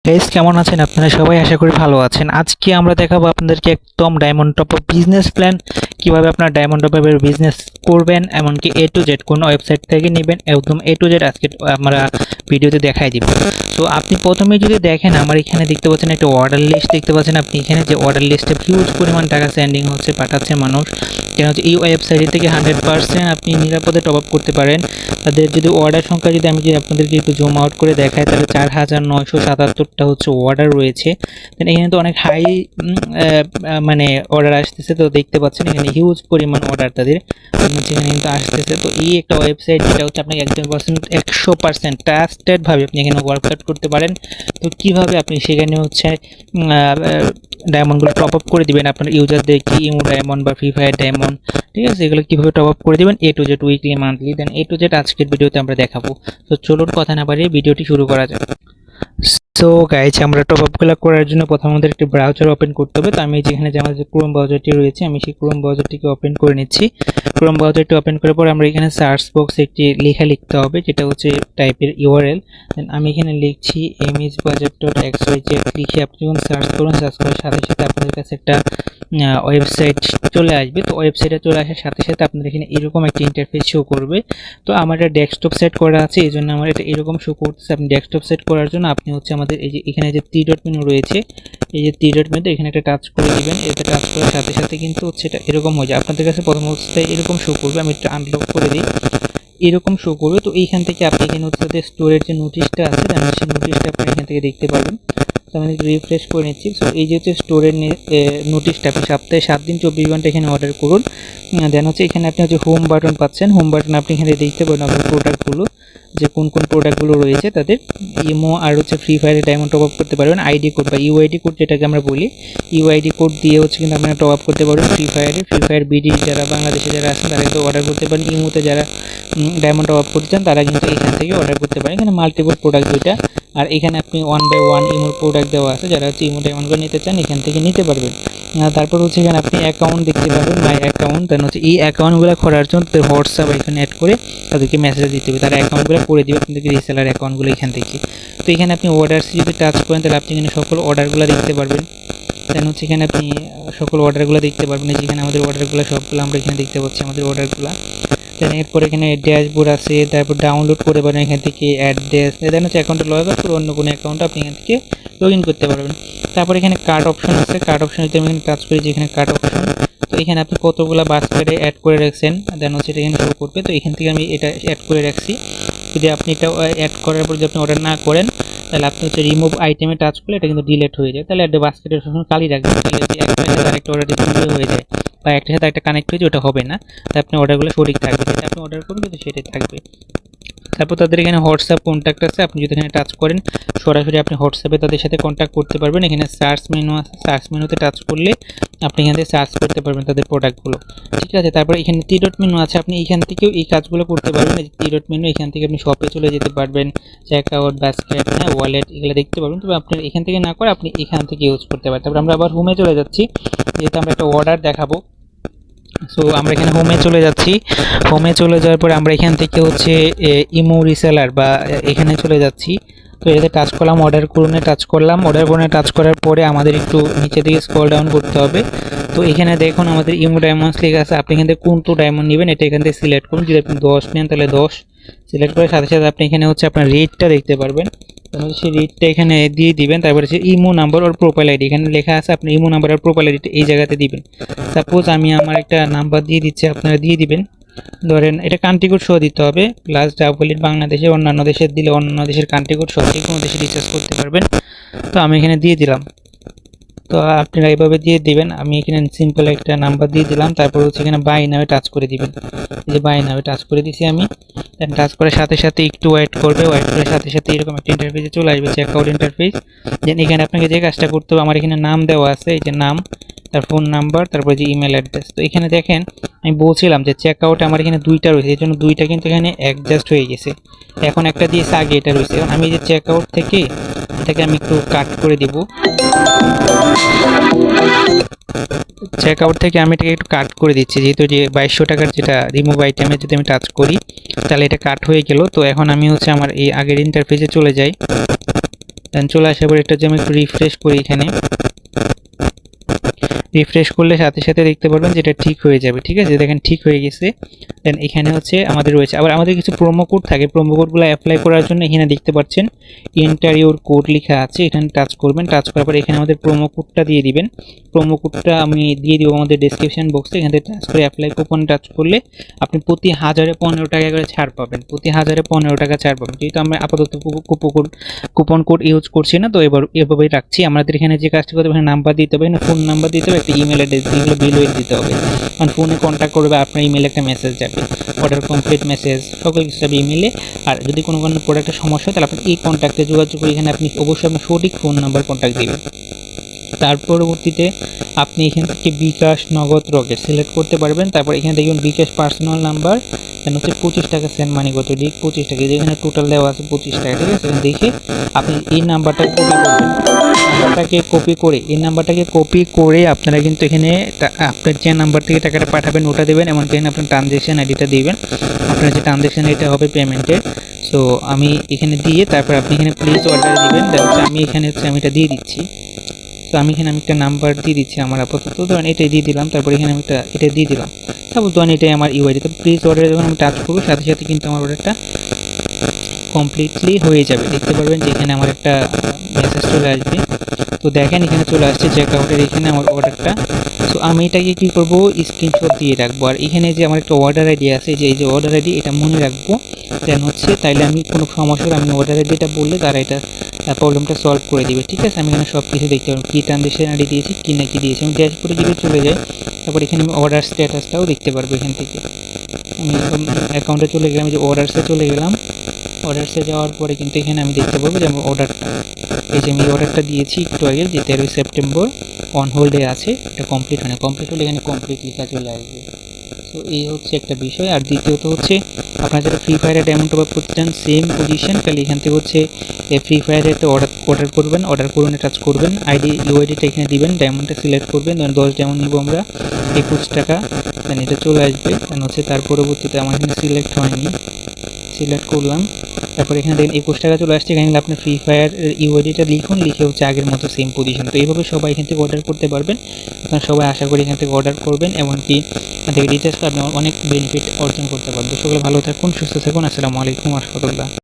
Guys কেমন আছেন আপনারা সবাই? আশা করি ভালো আছেন। আজকে আমরা দেখাবো আপনাদেরকে একদম diamond top up business plan, কিভাবে আপনারা ডায়মন্ড টপ আপের বিজনেস করবেন, এমনকি এ টু জেড কোন ওয়েবসাইট থেকে নেবেন, একদম এ টু জেড আজকে আমরা ভিডিওতে দেখাই দিব। সো আপনি প্রথমেই যদি দেখেন, আমার এখানে দেখতে পাচ্ছেন একটা অর্ডার লিস্ট দেখতে পাচ্ছেন। আপনি এখানে যে অর্ডার লিস্টে হিউজ পরিমাণ টাকা সেন্ডিং হচ্ছে, পাঠাচ্ছে মানুষ। কেন হচ্ছে এই ওয়েবসাইট থেকে 100% আপনি নিরাপদে টপ আপ করতে পারেন। তাদের যদি অর্ডার সংখ্যা যদি আমি যদি আপনাদেরকে একটু জুম আউট করে দেখাই, তাহলে 4977টা হচ্ছে অর্ডার রয়েছে। দেন এখানে তো অনেক হাই মানে অর্ডার আসতেছে, তো দেখতে পাচ্ছেন এখানে হিউজ পরিমাণ অর্ডার তাদের যেখানে কিন্তু আসতেছে। তো এই একটা ওয়েবসাইট যেটা হচ্ছে আপনাকে 100% ট্রাস্টেডভাবে আপনি এখানে ওয়ার্কআউট করতে পারেন। তো কীভাবে আপনি সেখানে হচ্ছে ডায়মন্ডগুলো টপ আপ করে দিবেন আপনার ইউজারদেরকে, ইমো ডায়মন্ড বা ফ্রি ফায়ার ডায়মন্ড, ঠিক আছে, এগুলো কীভাবে টপ আপ করে দিবেন এ to Z, weekly, monthly, then A to Z আজকের ভিডিওতে আমরা দেখাবো। তো চলুন কথা না বাড়িয়ে ভিডিওটি শুরু করা যাক। সো গাইজ, আমরা টপ আপগুলো করার জন্য প্রথমে আমাদের একটি ব্রাউজার ওপেন করতে হবে। তো আমি যেখানে যে আমাদের ক্রোম ব্রাউজারটি রয়েছে, আমি সেই ক্রোম ব্রাউজারটিকে ওপেন করে নিচ্ছি। ক্রোম ব্রাউজারটি ওপেন করার পর আমরা এখানে সার্চ বক্সে একটি লেখা লিখতে হবে, যেটা হচ্ছে টাইপের ইউআরএল। দেন আমি এখানে লিখছি mhbudget.xyz লিখে আপনি যখন সার্চ করুন, সার্চ করার সাথে সাথে আপনাদের কাছে একটা ওয়েবসাইট চলে আসবে। তো ওয়েবসাইটে চলে আসার সাথে সাথে আপনাদের এখানে এরকম একটা ইন্টারফেস শো করবে। তো আমার এটা ডেস্কটপ সেট করা আছে, এই জন্য আমার এটা এরকম শো করতেছে। আপনি ডেস্কটপ সেট করার জন্য আপনি হচ্ছে আমাদের এই যে এখানে যে থ্রি ডট মেনু রয়েছে, এই যে থ্রি ডট মেনু, এখানে একটা টাচ করে দিবেন। এটা টাচ করার সাথে সাথে কিন্তু হচ্ছে এটা এরকম হয়ে যায়। আপনাদের কাছে প্রথম অবস্থায় এরকম শো করবে। আমি এটা আনলক করে দিই, এরকম শো করবে। তো এইখান থেকে আপনি এখানে হচ্ছে স্টোরের যে নোটিশটা আছে, সেই নোটিশটা আপনি এখান থেকে দেখতে পারবেন। তো আমি রিফ্রেশ করে নিচ্ছি। সো এই যে হচ্ছে স্টোরের নোটিশটা, আপনি সপ্তাহে 7 দিন 24 ঘন্টা এখানে অর্ডার করুন। দেন হচ্ছে এখানে আপনি হচ্ছে হোম বাটন পাচ্ছেন। হোম বাটন আপনি এখানে দেখতে পাবেন আপনার প্রোডাক্টগুলো, যে কোন কোন প্রোডাক্টগুলো রয়েছে তাদের। ইমো আর হচ্ছে ফ্রি ফায়ারে ডায়মন্ড টপ আপ করতে পারবেন। আইডি কোড বা ইউআইডি কোড যেটাকে আমরা বলি, ইউআইডি কোড দিয়ে হচ্ছে কিন্তু আপনারা টপ আপ করতে পারবেন ফ্রি ফায়ার বিডি যারা বাংলাদেশে যারা আছেন তারা কিন্তু অর্ডার করতে পারেন। ইমোতে যারা ডায়মন্ড টপ আপ করতে চান তারা কিন্তু এখান থেকে অর্ডার করতে পারেন। এখানে মাল্টিপল প্রোডাক্ট দুইটা, আর এখানে আপনি 1 বাই 1 ইমোর প্রোডাক্ট দেওয়া আছে। যারা হচ্ছে ইমো ডায়মন্ডগুলো নিতে চান এখান থেকে নিতে পারবেন। তারপর হচ্ছে এখানে আপনি অ্যাকাউন্ট দেখতে পারবেন, মাই অ্যাকাউন্ট। দেন হচ্ছে এই অ্যাকাউন্টগুলো করার জন্য তাদের হোয়াটসঅ্যাপ এখানে অ্যাড করে তাদেরকে মেসেজ দিতে হবে, তারা অ্যাকাউন্টগুলো করে দেবে আপনাদেরকে, রিসেলার অ্যাকাউন্টগুলো এখান থেকে। তো এখানে আপনি অর্ডারস যদি টাচ করেন, তাহলে আপনি এখানে সকল অর্ডারগুলো দেখতে পারবেন। দেন হচ্ছে এখানে আপনি সকল অর্ডারগুলো দেখতে পারবেন। যেখানে আমাদের অর্ডারগুলো সবগুলো আমরা এখানে দেখতে পাচ্ছি আমাদের অর্ডারগুলো। দেন এরপর এখানে ড্যাশবোর্ড আছে, তারপর ডাউনলোড করে পারেন এখান থেকে অ্যাড্রেস। দেন হচ্ছে অ্যাকাউন্টে লগ আউট করে অন্য কোনো অ্যাকাউন্টে আপনি এখান থেকে লগ ইন করতে পারবেন। তারপর এখানে কার্ড অপশন আছে, কার্ড অপশন যদি আমি এখানে টাচ করি, যেখানে কার্ড অপশন, তো এখানে আপনি কতগুলো বাস্কেটে অ্যাড করে রাখছেন, দেন হচ্ছে এটা এখানে শো করবে। তো এখান থেকে আমি এটা অ্যাড করে রাখছি। যদি আপনি এটা অ্যাড করার পর যদি আপনি অর্ডার না করেন, তাহলে আপনি হচ্ছে রিমুভ আইটেমে টাচ করলে এটা কিন্তু ডিলেট হয়ে যায়। তাহলে একটা বাস্কেটের সবসময় খালি রাখবেন, তাহলে একটা সাথে আরেকটা অর্ডার দিতে হয়ে যায়, বা একটা সাথে একটা কানেক্ট হয়ে যায়, ওটা হবে না। তাই আপনি অর্ডারগুলো সঠিক থাকবে, যেটা আপনি অর্ডার করবেন কিন্তু সেটাই থাকবে। তারপর তাদের এখানে হোয়াটসঅ্যাপ কন্ট্যাক্ট আছে, আপনি যদি এখানে টাচ করেন সরাসরি আপনি হোয়াটসঅ্যাপে তাদের সাথে কন্ট্যাক্ট করতে পারবেন। এখানে সার্চ মেনু আছে, সার্চ মেনুতে টাচ করলে আপনি এখান থেকে সার্চ করতে পারবেন তাদের প্রোডাক্টগুলো, ঠিক আছে। তারপর এখানে থ্রি ডট মেনু আছে, আপনি এখান থেকেও এই কাজগুলো করতে পারবেন। এই থ্রি ডট মেনু, এখান থেকে আপনি শপে চলে যেতে পারবেন, চেকআউট, বাস্কেট, হ্যাঁ, ওয়ালেট, এগুলো দেখতে পারবেন। তবে আপনি এখান থেকে না করে আপনি এখান থেকে ইউজ করতে পারেন। তারপর আমরা আবার হোমে চলে যাচ্ছি, যেহেতু আমরা একটা অর্ডার দেখাবো। সো আমরা এখানে হোমে চলে যাচ্ছি। হোমে চলে যাওয়ার পরে আমরা এখান থেকে হচ্ছে ইমো রিসেলার বা এখানে চলে যাচ্ছি। তো এটাতে টাচ করলাম, অর্ডার করুনে টাচ করলাম। অর্ডার করুনে টাচ করার পরে আমাদের একটু নিচে দিকে স্ক্রল ডাউন করতে হবে। তো এখানে দেখুন আমাদের ইমো ডায়মন্ডস লেখা আছে। আপনি এখান থেকে কোনটা ডায়মন্ড নেবেন এটা এখান থেকে সিলেক্ট করুন। যদি আপনি 10 নেন তাহলে 10 সিলেক্ট করার সাথে সাথে আপনি এখানে হচ্ছে আপনার রেটটা দেখতে পারবেন। সেই রেটটা এখানে দিয়ে দিবেন। তারপরে হচ্ছে ইমো নাম্বার আর প্রোফাইল আইডি, এখানে লেখা আছে আপনি ইমো নাম্বার আর প্রোফাইল আইডিটা এই জায়গাতে দিবেন। সাপোজ আমি আমার একটা নাম্বার দিয়ে দিচ্ছি, আপনারা দিয়ে দিবেন। ধরেন এটা কান্ট্রি কোড সহ দিতে হবে, প্লাস ডাবল ইট বাংলাদেশে, অন্যান্য দেশের দিলে অন্যান্য দেশের কান্ট্রি কোড সহ যে কোনো দেশে রিচার্জ করতে পারবেন। তো আমি এখানে দিয়ে দিলাম। তো আপনারা এইভাবে দিয়ে দিবেন। আমি এখানে সিম্পল একটা নাম্বার দিয়ে দিলাম। তারপর হচ্ছে এখানে বাই নামে টাচ করে দিবেন, যে বাই নামে টাচ করে দিছি আমি। দেন টাচ করার সাথে সাথে একটু ওয়েট করবে, ওয়েট করার সাথে সাথে এরকম একটা ইন্টারফেসে চলে আসবে, চেকআউট ইন্টারফেস। দেন এখানে আপনাকে যে কাজটা করতে হবে, আমার এখানে নাম দেওয়া আছে, এই যে নাম, তার ফোন নাম্বার, তারপর যে ইমেল অ্যাড্রেস। তো এখানে দেখেন আমি বলছিলাম যে চেকআউটে আমার এখানে দুইটা রয়েছে, এই জন্য দুইটা কিন্তু এখানে অ্যাডজাস্ট হয়ে গেছে। এখন একটা দিয়েছে, আগে এটা রয়েছে। এখন আমি যে চেকআউট থেকে এটাকে আমি একটু কাট করে দিব, চেকআউট থেকে আমি এটাকে একটু কাট করে দিচ্ছি, যেহেতু যে 2200 টাকার যেটা রিমুভ আইটেমে যদি আমি টাচ করি তাহলে এটা কাট হয়ে গেল। তো এখন আমি হচ্ছে আমার এই আগের ইন্টারফেসে চলে যাই। দেন চলে আসার পর এটা যে আমি একটু রিফ্রেশ করি, এখানে রিফ্রেশ করলে সাথে সাথে দেখতে পারবেন যে এটা ঠিক হয়ে যাবে। ঠিক আছে, দেখেন ঠিক হয়ে গেছে। দেন এখানে হচ্ছে আমাদের রয়েছে আবার আমাদের কিছু প্রোমো কোড থাকে, প্রোমো কোডগুলো অ্যাপ্লাই করার জন্য এখানে দেখতে পাচ্ছেন এন্টার ইউর কোড লেখা আছে, এখানে টাচ করবেন। টাচ করার পর এখানে আমাদের প্রোমো কোডটা দিয়ে দিবেন। প্রোমো কোডটা আমি দিয়ে দিব আমাদের ডেসক্রিপশন বক্সে, এখান থেকে টাচ করে অ্যাপ্লাই কুপন টাচ করলে আপনি প্রতি 1000-এ 15 টাকা করে ছাড় পাবেন। প্রতি 1000-এ 15 টাকা ছাড় পাবেন। যেহেতু আমরা আপাতত কুপন কোড ইউজ করছি না, তো এভাবেই রাখছি। আমাদের এখানে যে কাজটা করতে হবে, এখানে নাম্বার দিতে হবে, ফোন নাম্বার দিতে হবে, একটা ইমেল অ্যাড্রেস, যেগুলো বিল ওয়েট দিতে হবে। কারণ ফোনে কন্ট্যাক্ট করবে, আপনার ইমেলে একটা মেসেজ যাবে, অর্ডার কমপ্লিট মেসেজ, সকল কিছু যাবে ইমেলে। আর যদি কোনো প্রোডাক্টের সমস্যা হয় তাহলে আপনি এই কন্ট্যাক্টে যোগাযোগ করে এখানে আপনি অবশ্যই আপনার সঠিক ফোন নাম্বার কন্ট্যাক্ট দিবেন। তার পরবর্তীতে আপনি এখান থেকে বিকাশ, নগদ, রকেট সিলেক্ট করতে পারবেন। তারপর এখানে দেখবেন বিকাশ পার্সোনাল নাম্বার, দেন হচ্ছে 25 টাকা সেন্ড মানি কত দিক 25 টাকা, যেখানে টোটাল দেওয়া আছে 25 টাকা। ঠিক আছে, দেখে আপনি এই নাম্বারটা কপি করবেন। এই নাম্বারটাকে কপি করে আপনারা কিন্তু এখানে আপনার যে নাম্বার থেকে টাকাটা পাঠাবেন ওটা দেবেন, এমনকি এখানে আপনার ট্রানজ্যাকশন আইডিটা দিবেন। আপনার যে ট্রানজ্যাকশন আইডিটা হবে পেমেন্টের, সো আমি এখানে দিয়ে তারপর আপনি এখানে প্লিজ অর্ডার দিবেন। দেন আমি এখানে হচ্ছে আমি এটা দিয়ে দিচ্ছি। তো আমি এখানে একটা নাম্বার দিয়ে দিচ্ছি আমার আপাতত, ধরেন এটাই দিয়ে দিলাম। তারপর এখানে আমি এটা দিয়ে দিলাম, তারপর ধরেন এটাই আমার ইউআইডি। তো প্লিজ অর্ডার যখন আমি টাচ করবো সাথে সাথে কিন্তু আমার অর্ডারটা কমপ্লিটলি হয়ে যাবে। দেখতে পারবেন যে এখানে আমার একটা মেসেজ চলে আসবে। তো দেখেন এখানে চলে আসছে চেক আউটের এখানে আমার অর্ডারটা। সো আমি এটাকে কী করবো, স্ক্রিনশট দিয়ে রাখবো। আর এখানে যে আমার একটা অর্ডার আইডি আছে, যে এই যে অর্ডার আইডি, এটা মনে রাখবো। দেন হচ্ছে তাইলে আমি কোনো সমস্যা হলে আমি অর্ডার আইডিটা বললে তারা এটা প্রবলেমটা সলভ করে দিবে। ঠিক আছে, আমি এখানে সব কিছু দেখতে পারবো, কী ট্রানজ্যাকশন আইডি দিয়েছি, কী না কী দিয়েছি। আমি ড্যাশবোর্ডে যদি চলে যাই, তারপর এখানে আমি অর্ডার স্ট্যাটাসটাও দেখতে পারবো। এখান থেকে আমি অ্যাকাউন্টে চলে গেলাম, যে অর্ডারসে চলে গেলাম। অর্ডারসে যাওয়ার পরে কিন্তু এখানে আমি দেখতে পাবো যে আমার অর্ডারটা, এই যে আমি অর্ডারটা দিয়েছি একটু আগে, যে 13 সেপ্টেম্বর অন হোল্ডে আছে, এটা কমপ্লিট হয় না। কমপ্লিট হলে এখানে কমপ্লিট লেখা চলে আসবে। তো এই হচ্ছে একটা বিষয়। আর দ্বিতীয়ত হচ্ছে আপনারা যারা ফ্রি ফায়ারে ডায়মন্ড টপ আপ করতে চান, সেম পজিশন, খালি এখান থেকে হচ্ছে ফ্রি ফায়ারে একটা অর্ডার করবেন, অর্ডার করুন টাচ করবেন, আইডি ইউআইডিটা এখানে দিবেন, ডায়মন্ডটা সিলেক্ট করবেন। 10 ডায়মন্ড নিব আমরা 21 টাকা, দেন এটা চলে আসবে। দেন হচ্ছে তার পরবর্তীতে আমার এখানে সিলেক্ট হয়নি, সিলেক্ট করলাম। তারপর এখানে দেখেন 21 টাকা চলে আসছে। এখানে আপনি ফ্রি ফায়ার ইউআইডিটা লিখুন, লিখে হচ্ছে আগের মতো সেম পজিশন। তো এইভাবে সবাই এখান থেকে অর্ডার করতে পারবেন। আপনারা সবাই আশা করি এখান থেকে অর্ডার করবেন, এমনকি এখান থেকে রিচার্জ করে আপনি অনেক বেনিফিট অর্জন করতে পারবেন। সকলে ভালো থাকুন, সুস্থ থাকুন। আসসালামু আলাইকুম ওয়া রাহমাতুল্লাহ।